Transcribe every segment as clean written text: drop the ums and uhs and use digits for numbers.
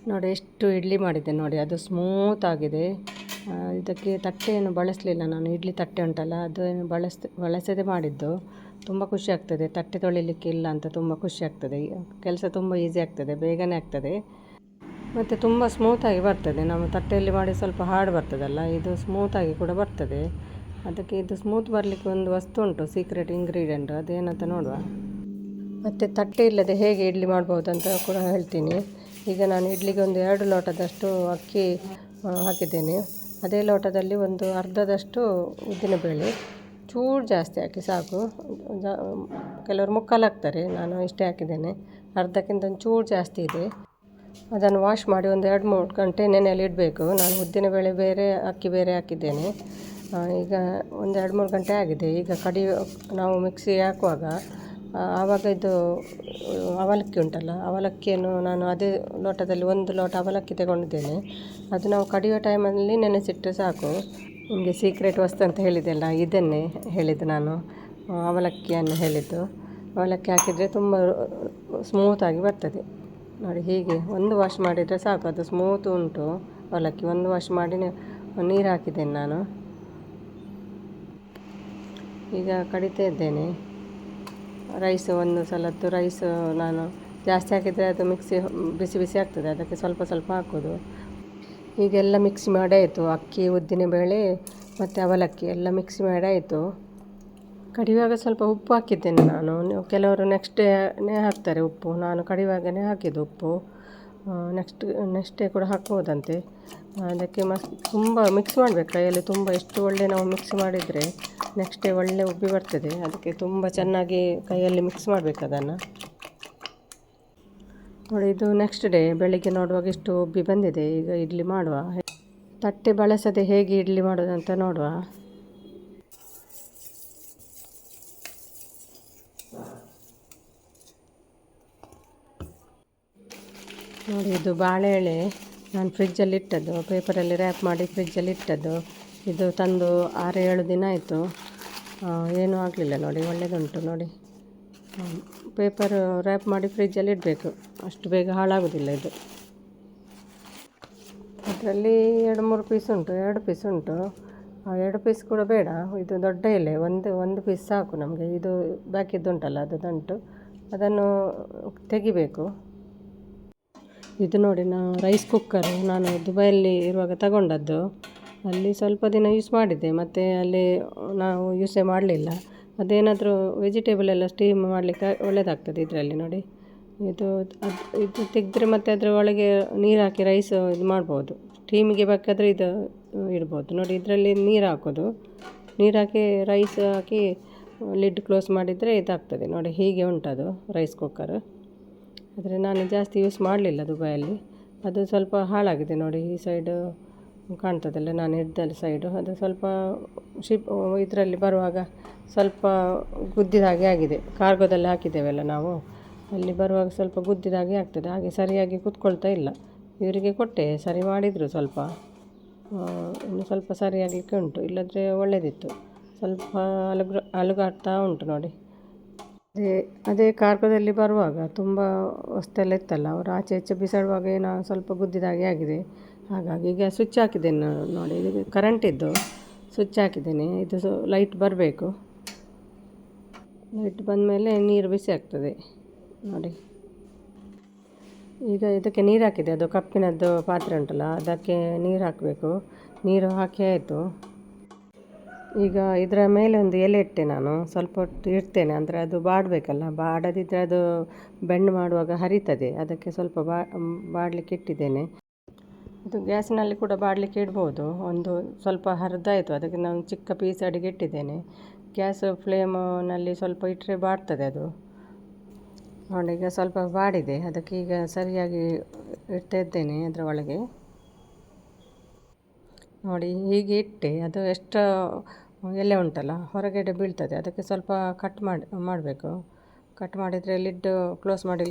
ನೋಡಿ ಎಷ್ಟು ಇಡ್ಲಿ ಮಾಡಿದ್ದೆ ನೋಡಿ, ಅದು ಸ್ಮೂತ್ ಆಗಿದೆ. ಇದಕ್ಕೆ ತಟ್ಟೆಯನ್ನು ಬಳಸಲಿಲ್ಲ ನಾನು, ಇಡ್ಲಿ ತಟ್ಟೆ ಉಂಟಲ್ಲ ಅದು ಬಳಸದೆ ಮಾಡಿದ್ದು. ತುಂಬ ಖುಷಿ ಆಗ್ತದೆ, ತಟ್ಟೆ ತೊಳಿಲಿಕ್ಕೆ ಇಲ್ಲ ಅಂತ ತುಂಬ ಖುಷಿ ಆಗ್ತದೆ. ಕೆಲಸ ತುಂಬ ಈಸಿ ಆಗ್ತದೆ, ಬೇಗನೆ ಆಗ್ತದೆ ಮತ್ತು ತುಂಬ ಸ್ಮೂತಾಗಿ ಬರ್ತದೆ. ನಾವು ತಟ್ಟೆಯಲ್ಲಿ ಮಾಡಿ ಸ್ವಲ್ಪ ಹಾರ್ಡ್ ಬರ್ತದಲ್ಲ, ಇದು ಸ್ಮೂತಾಗಿ ಕೂಡ ಬರ್ತದೆ. ಅದಕ್ಕೆ ಇದು ಸ್ಮೂತ್ ಬರಲಿಕ್ಕೆ ಒಂದು ವಸ್ತು ಉಂಟು, ಸೀಕ್ರೆಟ್ ಇಂಗ್ರೀಡಿಯೆಂಟ್, ಅದೇನಂತ ನೋಡುವ. ಮತ್ತು ತಟ್ಟೆ ಇಲ್ಲದೆ ಹೇಗೆ ಇಡ್ಲಿ ಮಾಡ್ಬೋದು ಅಂತ ಕೂಡ ಹೇಳ್ತೀನಿ. ಈಗ ನಾನು ಇಡ್ಲಿಗೆ ಒಂದು 2 ಲೋಟದಷ್ಟು ಅಕ್ಕಿ ಹಾಕಿದ್ದೇನೆ. ಅದೇ ಲೋಟದಲ್ಲಿ ಒಂದು ಅರ್ಧದಷ್ಟು ಉದ್ದಿನಬೇಳೆ, ಚೂರು ಜಾಸ್ತಿ ಹಾಕಿ ಸಾಕು. ಕೆಲವರು ಮುಕ್ಕಾಲು ಹಾಕ್ತಾರೆ, ನಾನು ಇಷ್ಟೇ ಹಾಕಿದ್ದೇನೆ. ಅರ್ಧಕ್ಕಿಂತ ಒಂದು ಚೂರು ಜಾಸ್ತಿ ಇದೆ. ಅದನ್ನು ವಾಶ್ ಮಾಡಿ ಒಂದು 2-3 ಗಂಟೆ ನೆನೆಯಲ್ಲಿ ಇಡಬೇಕು. ನಾನು ಉದ್ದಿನಬೇಳೆ ಬೇರೆ ಅಕ್ಕಿ ಬೇರೆ ಹಾಕಿದ್ದೇನೆ. ಈಗ ಒಂದು 2-3 ಗಂಟೆ ಆಗಿದೆ. ಈಗ ನಾವು ಮಿಕ್ಸಿ ಹಾಕುವಾಗ ಆವಾಗ ಇದು ಅವಲಕ್ಕಿ ಉಂಟಲ್ಲ, ಅವಲಕ್ಕಿಯನ್ನು ನಾನು ಅದೇ ಲೋಟದಲ್ಲಿ 1 ಲೋಟ ಅವಲಕ್ಕಿ ತಗೊಂಡಿದ್ದೇನೆ. ಅದು ನಾವು ಕಡಿಯೋ ಟೈಮಲ್ಲಿ ನೆನೆಸಿಟ್ಟರೆ ಸಾಕು. ನಿಮಗೆ ಸೀಕ್ರೆಟ್ ವಸ್ತು ಅಂತ ಹೇಳಿದ್ದೆಲ್ಲ, ಇದನ್ನೇ ಹೇಳಿದ್ದು ನಾನು, ಅವಲಕ್ಕಿಯನ್ನು ಹೇಳಿದ್ದು. ಅವಲಕ್ಕಿ ಹಾಕಿದರೆ ತುಂಬ ಸ್ಮೂತಾಗಿ ಬರ್ತದೆ ನೋಡಿ. ಹೀಗೆ ಒಂದು ವಾಶ್ ಮಾಡಿದರೆ ಸಾಕು, ಅದು ಸ್ಮೂತ್ ಉಂಟು ಅವಲಕ್ಕಿ. ಒಂದು ವಾಶ್ ಮಾಡಿ ನೀರು ಹಾಕಿದ್ದೇನೆ ನಾನು. ಈಗ ಕಡಿತಾ ಇದ್ದೇನೆ ರೈಸ್. ಒಂದು ಸಲದ್ದು ರೈಸ್ ನಾನು ಜಾಸ್ತಿ ಹಾಕಿದರೆ ಅದು ಮಿಕ್ಸಿ ಬಿಸಿ ಬಿಸಿ ಆಗ್ತದೆ, ಅದಕ್ಕೆ ಸ್ವಲ್ಪ ಸ್ವಲ್ಪ ಹಾಕೋದು. ಈಗೆಲ್ಲ ಮಿಕ್ಸಿ ಮಾಡಿ ಆಯಿತು, ಅಕ್ಕಿ, ಉದ್ದಿನಬೇಳೆ ಮತ್ತು ಅವಲಕ್ಕಿ ಎಲ್ಲ ಮಿಕ್ಸಿ ಮಾಡಿ ಆಯಿತು. ಕಡಿಯುವಾಗ ಸ್ವಲ್ಪ ಉಪ್ಪು ಹಾಕಿದ್ದೇನೆ ನಾನು. ಕೆಲವರು ನೆಕ್ಸ್ಟ್ ಡೇನೇ ಹಾಕ್ತಾರೆ ಉಪ್ಪು, ನಾನು ಕಡಿಯುವಾಗಲೇ ಹಾಕಿದ್ದು ಉಪ್ಪು. ನೆಕ್ಸ್ಟ್ ಡೇ ಕೂಡ ಹಾಕ್ಬೋದಂತೆ. ಅದಕ್ಕೆ ತುಂಬ ಮಿಕ್ಸ್ ಮಾಡಬೇಕು ಕೈಯಲ್ಲಿ. ತುಂಬ ಎಷ್ಟು ಒಳ್ಳೆ ನಾವು ಮಿಕ್ಸ್ ಮಾಡಿದರೆ ನೆಕ್ಸ್ಟ್ ಡೇ ಒಳ್ಳೆ ಉಬ್ಬಿ ಬರ್ತದೆ. ಅದಕ್ಕೆ ತುಂಬ ಚೆನ್ನಾಗಿ ಕೈಯಲ್ಲಿ ಮಿಕ್ಸ್ ಮಾಡಬೇಕು ಅದನ್ನು ನೋಡಿ. ಇದು ನೆಕ್ಸ್ಟ್ ಡೇ ಬೆಳಿಗ್ಗೆ ನೋಡುವಾಗ ಇಷ್ಟು ಉಬ್ಬಿ ಬಂದಿದೆ. ಈಗ ಇಡ್ಲಿ ಮಾಡುವ. ತಟ್ಟೆ ಬಳಸದೆ ಹೇಗೆ ಇಡ್ಲಿ ಮಾಡೋದಂತ ನೋಡುವ. ನೋಡಿ, ಇದು ಬಾಳೆ ಎಲೆ ನಾನು ಫ್ರಿಜ್ಜಲ್ಲಿ ಇಟ್ಟದ್ದು, ಪೇಪರಲ್ಲಿ ರ್ಯಾಪ್ ಮಾಡಿ ಫ್ರಿಜ್ಜಲ್ಲಿ ಇಟ್ಟದ್ದು. ಇದು ತಂದು 6-7 ದಿನ ಆಯಿತು, ಏನೂ ಆಗಲಿಲ್ಲ ನೋಡಿ, ಒಳ್ಳೆಯದುಂಟು ನೋಡಿ. ಪೇಪರ್ ರ್ಯಾಪ್ ಮಾಡಿ ಫ್ರಿಜ್ಜಲ್ಲಿ ಇಡಬೇಕು, ಅಷ್ಟು ಬೇಗ ಹಾಳಾಗೋದಿಲ್ಲ ಇದು. ಅದರಲ್ಲಿ 2-3 ಪೀಸ್ ಉಂಟು, 2 ಪೀಸ್ ಉಂಟು. 2 ಪೀಸ್ ಕೂಡ ಬೇಡ, ಇದು ದೊಡ್ಡ ಎಲೆ, ಒಂದು ಪೀಸ್ ಸಾಕು ನಮಗೆ. ಇದು ಬಾಕಿದ್ದುಂಟಲ್ಲ ಅದು ದಂಟು, ಅದನ್ನು ತೆಗಿಬೇಕು. ಇದು ನೋಡಿ, ರೈಸ್ ಕುಕ್ಕರು ನಾನು ದುಬೈಯಲ್ಲಿ ಇರುವಾಗ ತಗೊಂಡದ್ದು. ಅಲ್ಲಿ ಸ್ವಲ್ಪ ದಿನ ಯೂಸ್ ಮಾಡಿದ್ದೆ, ಮತ್ತು ಅಲ್ಲಿ ನಾವು ಯೂಸೇ ಮಾಡಲಿಲ್ಲ. ಅದೇನಾದರೂ ವೆಜಿಟೇಬಲ್ ಎಲ್ಲ ಸ್ಟೀಮ್ ಮಾಡಲಿಕ್ಕೆ ಒಳ್ಳೆಯದಾಗ್ತದೆ ಇದರಲ್ಲಿ ನೋಡಿ. ಇದು ತೆಗೆದ್ರೆ ಮತ್ತು ಅದರ ಒಳಗೆ ನೀರು ಹಾಕಿ ರೈಸ್ ಇದು ಮಾಡ್ಬೋದು. ಸ್ಟೀಮಿಗೆ ಬೇಕಾದರೆ ಇದು ಇಡ್ಬೋದು ನೋಡಿ. ಇದರಲ್ಲಿ ನೀರು ಹಾಕೋದು, ನೀರು ಹಾಕಿ ರೈಸ್ ಹಾಕಿ ಲಿಡ್ ಕ್ಲೋಸ್ ಮಾಡಿದರೆ ಇದಾಗ್ತದೆ ನೋಡಿ. ಹೀಗೆ ಉಂಟದು ರೈಸ್ ಕುಕ್ಕರ್. ಆದರೆ ನಾನು ಜಾಸ್ತಿ ಯೂಸ್ ಮಾಡಲಿಲ್ಲ ದುಬೈಯಲ್ಲಿ. ಅದು ಸ್ವಲ್ಪ ಹಾಳಾಗಿದೆ ನೋಡಿ, ಈ ಸೈಡು ಕಾಣ್ತದಲ್ಲ ನಾನು ಇಡ್ದಲ್ಲಿ ಸೈಡು, ಅದು ಸ್ವಲ್ಪ ಇದರಲ್ಲಿ ಬರುವಾಗ ಸ್ವಲ್ಪ ಗುದ್ದಿದ ಹಾಗೆ ಆಗಿದೆ. ಕಾರ್ಗೋದಲ್ಲಿ ಹಾಕಿದ್ದೇವಲ್ಲ ನಾವು, ಅಲ್ಲಿ ಬರುವಾಗ ಸ್ವಲ್ಪ ಗುದ್ದಿದ ಹಾಗೆ ಆಗ್ತದೆ. ಹಾಗೆ ಸರಿಯಾಗಿ ಕೂತ್ಕೊಳ್ತಾ ಇಲ್ಲ. ಇವರಿಗೆ ಕೊಟ್ಟೆ, ಸರಿ ಮಾಡಿದರು ಸ್ವಲ್ಪ. ಇನ್ನು ಸ್ವಲ್ಪ ಸರಿಯಾಗಲಿಕ್ಕೆ ಉಂಟು, ಇಲ್ಲದ್ರೆ ಒಳ್ಳೆಯದಿತ್ತು. ಸ್ವಲ್ಪ ಅಲುಗಾಡ್ತಾ ಉಂಟು ನೋಡಿ. ಅದೇ ಕಾರ್ಗೋದಲ್ಲಿ ಬರುವಾಗ ತುಂಬ ವಸ್ತೆಲ್ಲ ಇತ್ತಲ್ಲ, ಅವರು ಆಚೆ ಈಚೆ ಬಿಸಾಡುವಾಗ ಏನೋ ಸ್ವಲ್ಪ ಗುದ್ದಿದಾಗೆ ಆಗಿದೆ. ಹಾಗಾಗಿ ಈಗ ಸ್ವಿಚ್ ಹಾಕಿದ್ದೇನೆ ನೋಡಿ, ಇದು ಕರೆಂಟಿದ್ದು ಸ್ವಿಚ್ ಹಾಕಿದ್ದೇನೆ. ಇದು ಲೈಟ್ ಬರಬೇಕು, ಲೈಟ್ ಬಂದ ಮೇಲೆ ನೀರು ಬಿಸಿ ಆಗ್ತದೆ ನೋಡಿ. ಈಗ ಇದಕ್ಕೆ ನೀರು ಹಾಕಿದೆ, ಅದು ಕಪ್ಪಿನದ್ದು ಪಾತ್ರೆ ಉಂಟಲ್ಲ ಅದಕ್ಕೆ ನೀರು ಹಾಕಬೇಕು. ನೀರು ಹಾಕಿ ಆಯಿತು. ಈಗ ಇದರ ಮೇಲೆ ಒಂದು ಎಲೆ ಇಟ್ಟೆ ನಾನು, ಸ್ವಲ್ಪ ಹೊತ್ತು ಇಡ್ತೇನೆ, ಅಂದರೆ ಅದು ಬಾಡಬೇಕಲ್ಲ. ಬಾಡದಿದ್ದರೆ ಅದು ಬೆಂಡ್ ಮಾಡುವಾಗ ಹರಿತದೆ. ಅದಕ್ಕೆ ಸ್ವಲ್ಪ ಬಾಡಲಿಕ್ಕೆ ಇಟ್ಟಿದ್ದೇನೆ. ಇದು ಗ್ಯಾಸಿನಲ್ಲಿ ಕೂಡ ಬಾಡಲಿಕ್ಕೆ ಇಡ್ಬೋದು. ಒಂದು ಸ್ವಲ್ಪ ಹರಿದಾಯಿತು, ಅದಕ್ಕೆ ನಾನು ಚಿಕ್ಕ ಪೀಸ್ ಅಡಿಗೆ ಇಟ್ಟಿದ್ದೇನೆ. ಗ್ಯಾಸ್ ಫ್ಲೇಮ್ನಲ್ಲಿ ಸ್ವಲ್ಪ ಇಟ್ಟರೆ ಬಾಡ್ತದೆ ಅದು ನೋಡಿ. ಈಗ ಸ್ವಲ್ಪ ಬಾಡಿದೆ, ಅದಕ್ಕೆ ಈಗ ಸರಿಯಾಗಿ ಇಡ್ತಾ ಇದ್ದೇನೆ ಅದರ ಒಳಗೆ ನೋಡಿ. ಹೀಗೆ ಇಟ್ಟೆ, ಅದು ಎಷ್ಟು ಎಲೆ ಉಂಟಲ್ಲ ಹೊರಗಡೆ ಬೀಳ್ತದೆ. ಅದಕ್ಕೆ ಸ್ವಲ್ಪ ಕಟ್ ಮಾಡಬೇಕು. ಕಟ್ ಮಾಡಿದರೆ ಲಿಡ್ ಕ್ಲೋಸ್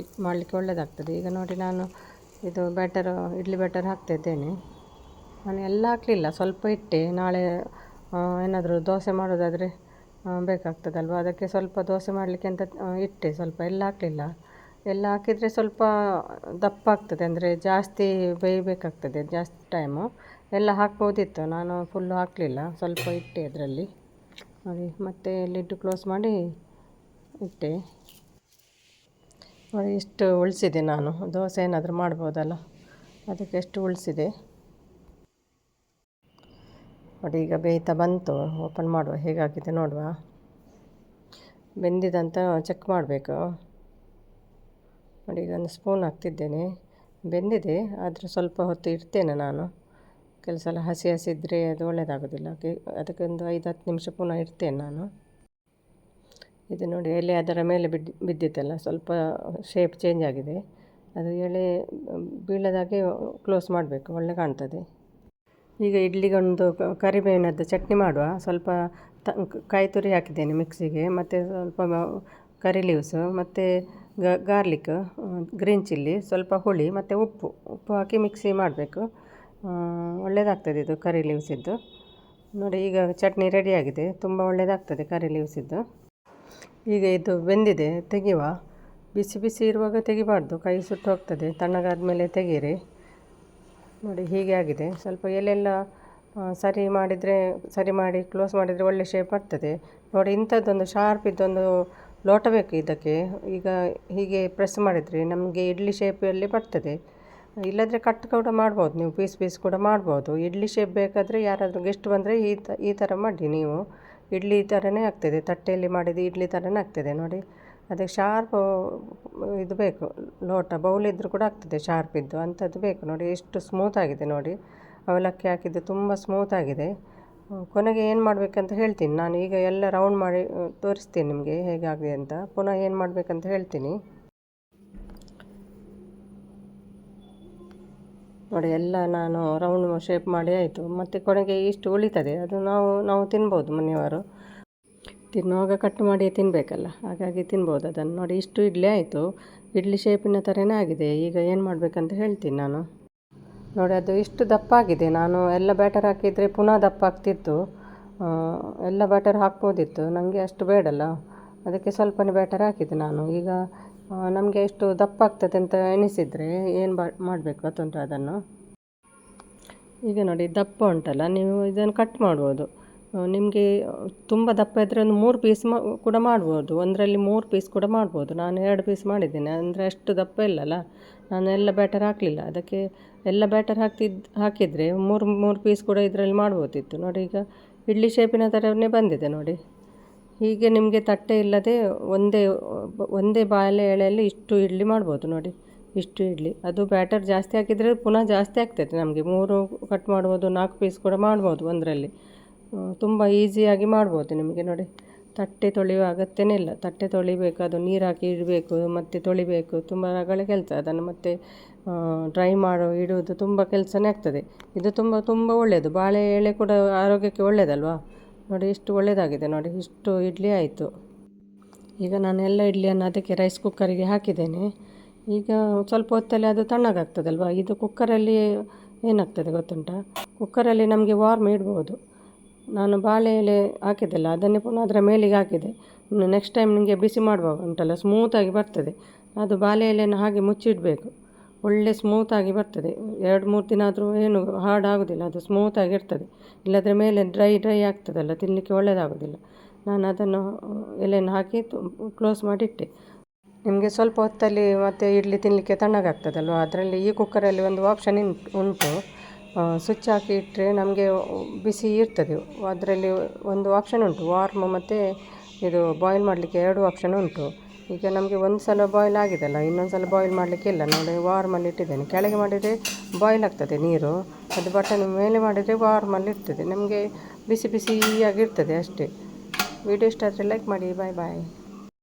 ಮಾಡಲಿಕ್ಕೆ ಒಳ್ಳೆಯದಾಗ್ತದೆ. ಈಗ ನೋಡಿ, ನಾನು ಇದು ಇಡ್ಲಿ ಬ್ಯಾಟರ್ ಹಾಕ್ತಾಯಿದ್ದೇನೆ. ನಾನು ಎಲ್ಲ ಹಾಕಲಿಲ್ಲ, ಸ್ವಲ್ಪ ಇಟ್ಟೆ. ನಾಳೆ ಏನಾದರೂ ದೋಸೆ ಮಾಡೋದಾದರೆ ಬೇಕಾಗ್ತದಲ್ವ, ಅದಕ್ಕೆ ಸ್ವಲ್ಪ ದೋಸೆ ಮಾಡಲಿಕ್ಕೆ ಅಂತ ಇಟ್ಟೆ. ಸ್ವಲ್ಪ ಎಲ್ಲ ಹಾಕಲಿಲ್ಲ. ಎಲ್ಲ ಹಾಕಿದರೆ ಸ್ವಲ್ಪ ದಪ್ಪ ಆಗ್ತದೆ, ಅಂದರೆ ಜಾಸ್ತಿ ಬೇಯಬೇಕಾಗ್ತದೆ, ಜಾಸ್ತಿ ಟೈಮು. ಎಲ್ಲ ಹಾಕ್ಬೋದಿತ್ತು, ನಾನು ಫುಲ್ಲು ಹಾಕಲಿಲ್ಲ, ಸ್ವಲ್ಪ ಇಟ್ಟೆ ಅದರಲ್ಲಿ ನೋಡಿ. ಮತ್ತು ಲಿಡ್ ಕ್ಲೋಸ್ ಮಾಡಿ ಇಟ್ಟೆ ನೋಡಿ. ಎಷ್ಟು ಉಳಿಸಿದೆ, ನಾನು ದೋಸೆ ಏನಾದರೂ ಮಾಡ್ಬೋದಲ್ಲ, ಅದಕ್ಕೆ ಎಷ್ಟು ಉಳಿಸಿದೆ ನೋಡಿ. ಈಗ ಬೇಯ್ತಾ ಬಂತು, ಓಪನ್ ಮಾಡುವ, ಹೇಗಾಗಿದೆ ನೋಡುವ. ಬೆಂದಿದಂತ ಚೆಕ್ ಮಾಡಬೇಕು ನೋಡಿ. ಈಗ ಒಂದು ಸ್ಪೂನ್ ಹಾಕ್ತಿದ್ದೇನೆ, ಬೆಂದಿದೆ, ಆದರೆ ಸ್ವಲ್ಪ ಹೊತ್ತು ಇಡ್ತೇನೆ ನಾನು. ಕೆಲಸ ಎಲ್ಲ ಹಸಿ ಹಸಿ ಇದ್ದರೆ ಅದು ಒಳ್ಳೆಯದಾಗೋದಿಲ್ಲ, ಅದಕ್ಕೆ ಒಂದು 5-10 ನಿಮಿಷ ಪುನಃ ಇಡ್ತೇನೆ ನಾನು. ಇದು ನೋಡಿ, ಎಲೆ ಅದರ ಮೇಲೆ ಬಿದ್ದಿತ್ತಲ್ಲ, ಸ್ವಲ್ಪ ಶೇಪ್ ಚೇಂಜ್ ಆಗಿದೆ. ಅದು ಎಲೆ ಬೀಳದಾಗೆ ಕ್ಲೋಸ್ ಮಾಡಬೇಕು, ಒಳ್ಳೆ ಕಾಣ್ತದೆ. ಈಗ ಇಡ್ಲಿಗೊಂದು ಕರಿಬೇವಿನದ್ದು ಚಟ್ನಿ ಮಾಡುವ. ಸ್ವಲ್ಪ ಕಾಯಿ ತುರಿ ಹಾಕಿದ್ದೇನೆ ಮಿಕ್ಸಿಗೆ, ಮತ್ತು ಸ್ವಲ್ಪ ಕರಿ ಲೀವ್ಸು, ಮತ್ತು ಗಾರ್ಲಿಕ್, ಗ್ರೀನ್ ಚಿಲ್ಲಿ, ಸ್ವಲ್ಪ ಹುಳಿ ಮತ್ತು ಉಪ್ಪು ಹಾಕಿ ಮಿಕ್ಸಿ ಮಾಡಬೇಕು. ಒಳ್ಳೆಯದಾಗ್ತದೆ ಇದು ಕರಿ ಲೀವ್ಸಿದ್ದು ನೋಡಿ. ಈಗ ಚಟ್ನಿ ರೆಡಿಯಾಗಿದೆ, ತುಂಬ ಒಳ್ಳೆಯದಾಗ್ತದೆ ಕರಿ ಲೀವ್ಸಿದ್ದು. ಈಗ ಇದು ಬೆಂದಿದೆ, ತೆಗೆಯುವ. ಬಿಸಿ ಬಿಸಿ ಇರುವಾಗ ತೆಗಿಬಾರ್ದು, ಕೈ ಸುಟ್ಟು ಹೋಗ್ತದೆ. ತಣ್ಣಗಾದ ಮೇಲೆ ತೆಗೀರಿ ನೋಡಿ. ಹೀಗೆ ಆಗಿದೆ. ಸ್ವಲ್ಪ ಎಲೆಲ್ಲ ಸರಿ ಮಾಡಿ ಕ್ಲೋಸ್ ಮಾಡಿದರೆ ಒಳ್ಳೆ ಶೇಪ್ ಬರ್ತದೆ ನೋಡಿ. ಇಂಥದ್ದೊಂದು ಶಾರ್ಪ್ ಇದ್ದೊಂದು ಲೋಟ ಬೇಕು ಇದಕ್ಕೆ. ಈಗ ಹೀಗೆ ಪ್ರೆಸ್ ಮಾಡಿದರೆ ನಮಗೆ ಇಡ್ಲಿ ಶೇಪಲ್ಲಿ ಬರ್ತದೆ. ಇಲ್ಲದ್ರೆ ಕಟ್ ಕೂಡ ಮಾಡ್ಬೋದು, ನೀವು ಪೀಸ್ ಕೂಡ ಮಾಡ್ಬೋದು. ಇಡ್ಲಿ ಶೇಪ್ ಬೇಕಾದರೆ ಯಾರಾದರೂ ಗೆಸ್ಟ್ ಬಂದರೆ ಈ ಥರ ಮಾಡಿ ನೀವು. ಇಡ್ಲಿ ಥರನೇ ಆಗ್ತದೆ, ತಟ್ಟೆಯಲ್ಲಿ ಮಾಡಿದ ಇಡ್ಲಿ ಥರನೇ ಆಗ್ತದೆ ನೋಡಿ. ಅದಕ್ಕೆ ಶಾರ್ಪ್ ಇದು ಬೇಕು, ಲೋಟ ಬೌಲ್ ಇದ್ದರೂ ಕೂಡ ಆಗ್ತದೆ ಶಾರ್ಪ್ ಇದ್ದು, ಅಂಥದ್ದು ಬೇಕು ನೋಡಿ. ಎಷ್ಟು ಸ್ಮೂತ್ ಆಗಿದೆ ನೋಡಿ, ಅವಲಕ್ಕಿ ಹಾಕಿದ್ದು ತುಂಬ ಸ್ಮೂತ್ ಆಗಿದೆ. ಕೊನೆಗೆ ಏನು ಮಾಡಬೇಕಂತ ಹೇಳ್ತೀನಿ ನಾನು. ಈಗ ಎಲ್ಲ ರೌಂಡ್ ಮಾಡಿ ತೋರಿಸ್ತೀನಿ ನಿಮಗೆ ಹೇಗಾಗಿದೆ ಅಂತ. ಪುನಃ ಏನು ಮಾಡಬೇಕಂತ ಹೇಳ್ತೀನಿ ನೋಡಿ. ಎಲ್ಲ ನಾನು ರೌಂಡ್ ಶೇಪ್ ಮಾಡಿ ಆಯಿತು. ಮತ್ತು ಕೊನೆಗೆ ಇಷ್ಟು ಉಳಿತದೆ, ಅದು ನಾವು ತಿನ್ಬೋದು. ಮನೆಯವರು ತಿನ್ನುವಾಗ ಕಟ್ ಮಾಡಿ ತಿನ್ನಬೇಕಲ್ಲ, ಹಾಗಾಗಿ ತಿನ್ಬೋದು ಅದನ್ನು ನೋಡಿ. ಇಷ್ಟು ಇಡ್ಲಿ ಆಯಿತು, ಇಡ್ಲಿ ಶೇಪಿನ ಥರನೇ ಆಗಿದೆ. ಈಗ ಏನು ಮಾಡಬೇಕಂತ ಹೇಳ್ತೀನಿ ನಾನು ನೋಡಿ. ಅದು ಇಷ್ಟು ದಪ್ಪ ಆಗಿದೆ. ನಾನು ಎಲ್ಲ ಬ್ಯಾಟರ್ ಹಾಕಿದರೆ ಪುನಃ ದಪ್ಪ ಆಗ್ತಿತ್ತು, ಎಲ್ಲ ಬ್ಯಾಟರ್ ಹಾಕ್ಬೋದಿತ್ತು. ನನಗೆ ಅಷ್ಟು ಬೇಡಲ್ಲ, ಅದಕ್ಕೆ ಸ್ವಲ್ಪನೇ ಬ್ಯಾಟರ್ ಹಾಕಿದೆ ನಾನು. ಈಗ ನಮಗೆ ಎಷ್ಟು ದಪ್ಪ ಆಗ್ತದೆ ಅಂತ ಎಣಿಸಿದರೆ ಏನು ಮಾಡಬೇಕು ಗೊತ್ತುಂಟು ಅದನ್ನು. ಈಗ ನೋಡಿ, ದಪ್ಪ ಉಂಟಲ್ಲ, ನೀವು ಇದನ್ನು ಕಟ್ ಮಾಡ್ಬೋದು. ನಿಮಗೆ ತುಂಬ ದಪ್ಪ ಇದ್ದರೆ ಒಂದು 3 ಪೀಸ್ ಕೂಡ ಮಾಡ್ಬೋದು. ಒಂದರಲ್ಲಿ 3 ಪೀಸ್ ಕೂಡ ಮಾಡ್ಬೋದು. ನಾನು 2 ಪೀಸ್ ಮಾಡಿದ್ದೇನೆ, ಅಂದರೆ ಅಷ್ಟು ದಪ್ಪ ಇಲ್ಲಲ್ಲ. ನಾನು ಎಲ್ಲ ಬ್ಯಾಟರ್ ಹಾಕಲಿಲ್ಲ, ಅದಕ್ಕೆ ಎಲ್ಲ ಬ್ಯಾಟರ್ ಹಾಕಿದರೆ 3 ಪೀಸ್ ಕೂಡ ಇದರಲ್ಲಿ ಮಾಡ್ಬೋದಿತ್ತು ನೋಡಿ. ಈಗ ಇಡ್ಲಿ ಶೇಪಿನ ಥರವೇ ಬಂದಿದೆ ನೋಡಿ. ಹೀಗೆ ನಿಮಗೆ ತಟ್ಟೆ ಇಲ್ಲದೆ ಒಂದೇ ಬಾಳೆ ಎಳೆಯಲ್ಲಿ ಇಷ್ಟು ಇಡ್ಲಿ ಮಾಡ್ಬೋದು ನೋಡಿ. ಇಷ್ಟು ಇಡ್ಲಿ, ಅದು ಬ್ಯಾಟರ್ ಜಾಸ್ತಿ ಹಾಕಿದರೆ ಪುನಃ ಜಾಸ್ತಿ ಆಗ್ತದೆ. ನಮಗೆ 3 ಕಟ್ ಮಾಡ್ಬೋದು, 4 ಪೀಸ್ ಕೂಡ ಮಾಡ್ಬೋದು ಒಂದರಲ್ಲಿ. ತುಂಬ ಈಸಿಯಾಗಿ ಮಾಡ್ಬೋದು ನಿಮಗೆ ನೋಡಿ. ತಟ್ಟೆ ತೊಳೆಯುವ ಅಗತ್ಯನೇ ಇಲ್ಲ. ತಟ್ಟೆ ತೊಳಿಬೇಕು, ಅದು ನೀರು ಹಾಕಿ ಇಡಬೇಕು, ಮತ್ತು ತೊಳಿಬೇಕು, ತುಂಬ ರಗಳೆ ಕೆಲಸ. ಅದನ್ನು ಮತ್ತೆ ಡ್ರೈ ಇಡುವುದು ತುಂಬ ಕೆಲಸನೇ ಆಗ್ತದೆ. ಇದು ತುಂಬ ಒಳ್ಳೆಯದು. ಬಾಳೆ ಎಲೆ ಕೂಡ ಆರೋಗ್ಯಕ್ಕೆ ಒಳ್ಳೆಯದಲ್ವಾ ನೋಡಿ. ಇಷ್ಟು ಒಳ್ಳೆಯದಾಗಿದೆ ನೋಡಿ. ಇಷ್ಟು ಇಡ್ಲಿ ಆಯಿತು. ಈಗ ನಾನು ಎಲ್ಲ ಇಡ್ಲಿಯನ್ನು ಅದಕ್ಕೆ ರೈಸ್ ಕುಕ್ಕರಿಗೆ ಹಾಕಿದ್ದೇನೆ. ಈಗ ಸ್ವಲ್ಪ ಹೊತ್ತಲ್ಲಿ ಅದು ತಣ್ಣಗಾಗ್ತದಲ್ವ. ಇದು ಕುಕ್ಕರಲ್ಲಿ ಏನಾಗ್ತದೆ ಗೊತ್ತುಂಟಾ, ಕುಕ್ಕರಲ್ಲಿ ನಮಗೆ ವಾರ್ಮ್ ಇಡ್ಬೋದು. ನಾನು ಬಾಳೆ ಎಲೆ ಹಾಕಿದ್ದೆಲ್ಲ ಅದನ್ನೇ ಪುನಃ ಅದರ ಮೇಲಿಗೆ ಹಾಕಿದೆ. ನೆಕ್ಸ್ಟ್ ಟೈಮ್ ನಿಮಗೆ ಬಿಸಿ ಮಾಡುವಾಗ ಉಂಟಲ್ಲ, ಸ್ಮೂತಾಗಿ ಬರ್ತದೆ. ಅದು ಬಾಳೆ ಎಲೆಯನ್ನು ಹಾಗೆ ಮುಚ್ಚಿಡಬೇಕು, ಒಳ್ಳೆ ಸ್ಮೂತಾಗಿ ಬರ್ತದೆ. 2-3 ದಿನ ಆದರೂ ಏನು ಹಾರ್ಡ್ ಆಗೋದಿಲ್ಲ, ಅದು ಸ್ಮೂತಾಗಿರ್ತದೆ. ಇಲ್ಲದ್ರೆ ಮೇಲೆ ಡ್ರೈ ಆಗ್ತದಲ್ಲ, ತಿನ್ನಲಿಕ್ಕೆ ಒಳ್ಳೆಯದಾಗೋದಿಲ್ಲ. ನಾನು ಅದನ್ನು ಎಲೆಯನ್ನು ಹಾಕಿ ಕ್ಲೋಸ್ ಮಾಡಿಟ್ಟೆ. ನಿಮಗೆ ಸ್ವಲ್ಪ ಹೊತ್ತಲ್ಲಿ ಮತ್ತು ಇಡ್ಲಿ ತಿನ್ನಲಿಕ್ಕೆ ತಣ್ಣಗಾಗ್ತದಲ್ವ. ಅದರಲ್ಲಿ ಈ ಕುಕ್ಕರಲ್ಲಿ ಒಂದು ಆಪ್ಷನ್ ಉಂಟು, ಸ್ವಿಚ್ ಹಾಕಿ ಇಟ್ಟರೆ ನಮಗೆ ಬಿಸಿ ಇರ್ತದೆ. ಅದರಲ್ಲಿ ಒಂದು ಆಪ್ಷನ್ ಉಂಟು, ವಾರ್ಮ್ ಮತ್ತು ಇದು ಬಾಯ್ಲ್ ಮಾಡಲಿಕ್ಕೆ 2 ಆಪ್ಷನ್ ಉಂಟು. ಈಗ ನಮಗೆ ಒಂದು ಸಲ ಬಾಯ್ಲ್ ಆಗಿದೆಲ್ಲ, ಇನ್ನೊಂದು ಸಲ ಬಾಯ್ಲ್ ಮಾಡಲಿಕ್ಕಿಲ್ಲ ನೋಡಿ. ವಾರ್ಮಲ್ಲಿ ಇಟ್ಟಿದ್ದೇನೆ. ಕೆಳಗೆ ಮಾಡಿದರೆ ಬಾಯ್ಲ್ ಆಗ್ತದೆ ನೀರು, ಅದು ಬಟನ್ ಮೇಲೆ ಮಾಡಿದರೆ ವಾರ್ಮಲ್ಲಿ ಇರ್ತದೆ. ನಮಗೆ ಬಿಸಿಯಾಗಿರ್ತದೆ ಅಷ್ಟೇ. ವಿಡಿಯೋ ಇಷ್ಟ ಆದರೆ ಲೈಕ್ ಮಾಡಿ. ಬಾಯ್.